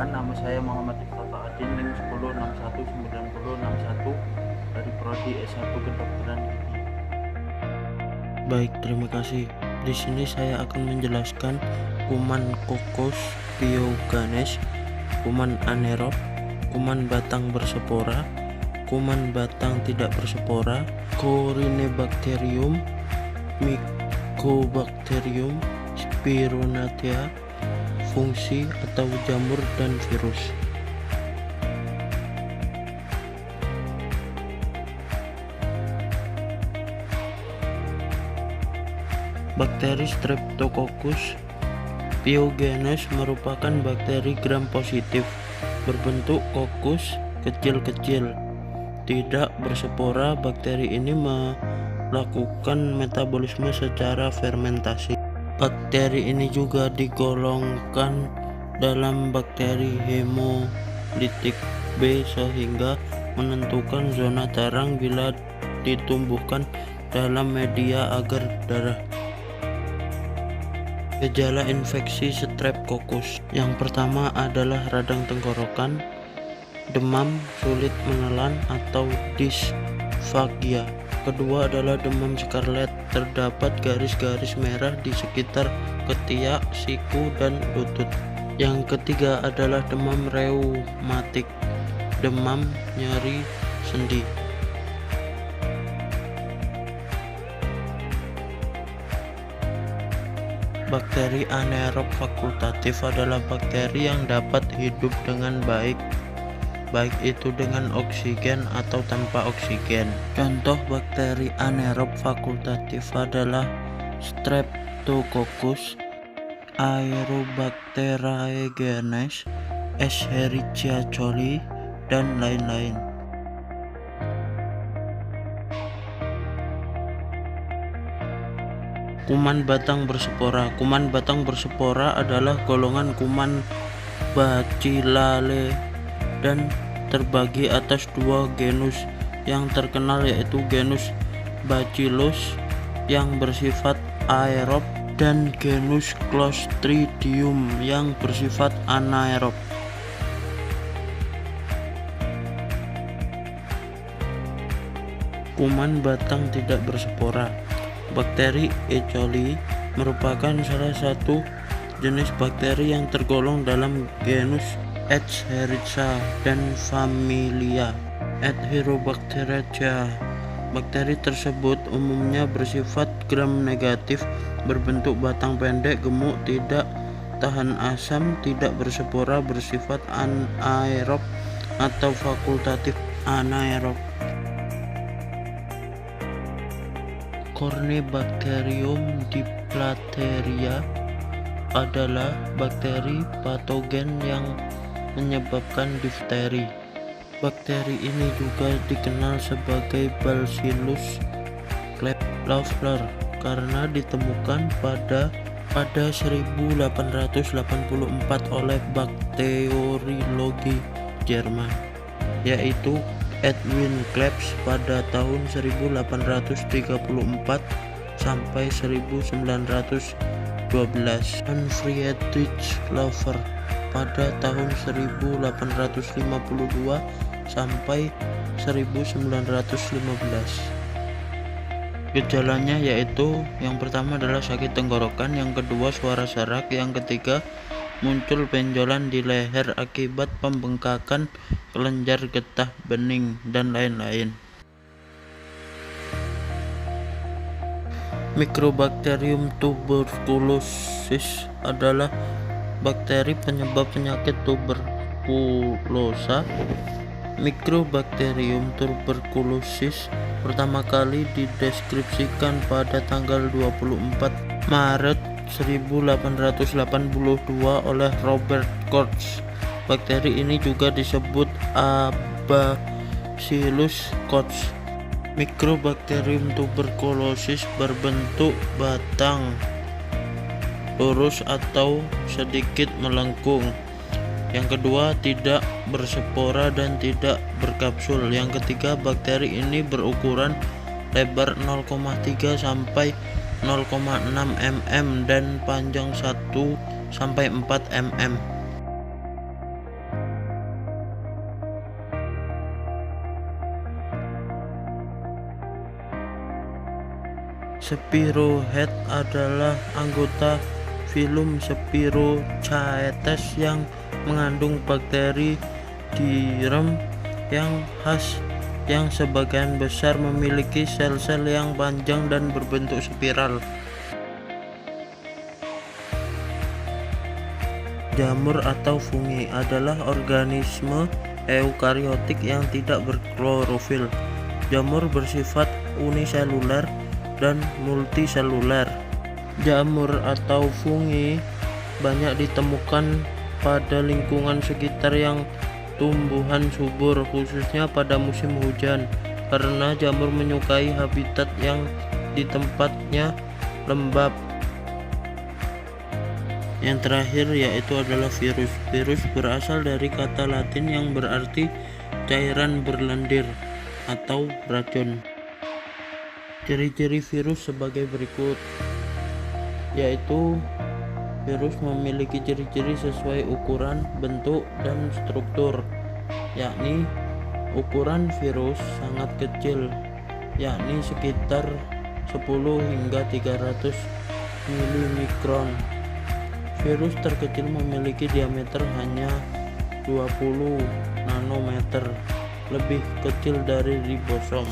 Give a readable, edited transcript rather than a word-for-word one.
Perkenalkan, nama saya Muhammad Iftata Adin, NIM 10619061 dari Prodi S1 Kedokteran Gigi. Baik, terima kasih. Di sini saya akan menjelaskan kuman Coccus pyogenes, kuman anaerob, kuman batang berspora, kuman batang tidak berspora, Corynebacterium, Mycobacterium, Spironatea, fungsi atau jamur dan virus. Bakteri Streptococcus pyogenes merupakan bakteri gram positif berbentuk kokus kecil-kecil, tidak berspora. Bakteri ini melakukan metabolisme secara fermentasi. Bakteri ini juga digolongkan dalam bakteri hemolitik B sehingga menentukan zona terang bila ditumbuhkan dalam media agar darah. Gejala infeksi Streptococcus yang pertama adalah radang tenggorokan, demam, sulit menelan atau disfagia. Kedua adalah demam skarlet, terdapat garis-garis merah di sekitar ketiak, siku, dan lutut. Yang ketiga adalah demam reumatik, demam, nyeri sendi. Bakteri anaerob fakultatif adalah bakteri yang dapat hidup dengan baik itu dengan oksigen atau tanpa oksigen. Contoh bakteri anaerob fakultatif adalah Streptococcus, Aerobacteriaceae, Escherichia coli, dan lain-lain. Kuman batang berspora. Kuman batang berspora adalah golongan kuman Bacillale dan terbagi atas dua genus yang terkenal, yaitu genus Bacillus yang bersifat aerob dan genus Clostridium yang bersifat anaerob. Kuman batang tidak berspora. Bakteri E. coli merupakan salah satu jenis bakteri yang tergolong dalam genus Escherichia dan familia Enterobacteriaceae. Bakteri tersebut umumnya bersifat gram negatif, berbentuk batang pendek, gemuk, tidak tahan asam, tidak berspora, bersifat anaerob atau fakultatif anaerob. Corynebacterium diphtheria adalah bakteri patogen yang menyebabkan difteri. Bakteri ini juga dikenal sebagai Bacillus Klappler karena ditemukan pada 1884 oleh bakteriologi Jerman, yaitu Edwin Klebs pada tahun 1834 sampai 1912, dan Friedrich Laufer pada tahun 1852 sampai 1915. Gejalanya yaitu yang pertama adalah sakit tenggorokan, yang kedua suara serak, yang ketiga muncul benjolan di leher akibat pembengkakan kelenjar getah bening, dan lain-lain. Mycobacterium tuberculosis adalah bakteri penyebab penyakit tuberkulosa. Mycobacterium tuberculosis pertama kali dideskripsikan pada tanggal 24 Maret 1882 oleh Robert Koch. Bakteri ini juga disebut Bacillus Koch. Mycobacterium tuberculosis berbentuk batang lurus atau sedikit melengkung. Yang kedua, tidak berspora dan tidak berkapsul. Yang ketiga, bakteri ini berukuran lebar 0,3 sampai 0,6 mm dan panjang 1 sampai 4 mm. Spirochaete adalah anggota filum Spirochaetes yang mengandung bakteri direm yang khas yang sebagian besar memiliki sel-sel yang panjang dan berbentuk spiral. Jamur atau fungi adalah organisme eukariotik yang tidak berklorofil. Jamur bersifat uniseluler dan multiseluler. Jamur atau fungi banyak ditemukan pada lingkungan sekitar yang tumbuhan subur, khususnya pada musim hujan, karena jamur menyukai habitat yang di tempatnya lembab. Yang terakhir yaitu adalah virus. Virus berasal dari kata Latin yang berarti cairan berlendir atau racun. Ciri-ciri virus sebagai berikut, yaitu virus memiliki ciri-ciri sesuai ukuran, bentuk, dan struktur, yakni ukuran virus sangat kecil, yakni sekitar 10 hingga 300 mm. Virus terkecil memiliki diameter hanya 20 nanometer, lebih kecil dari ribosom.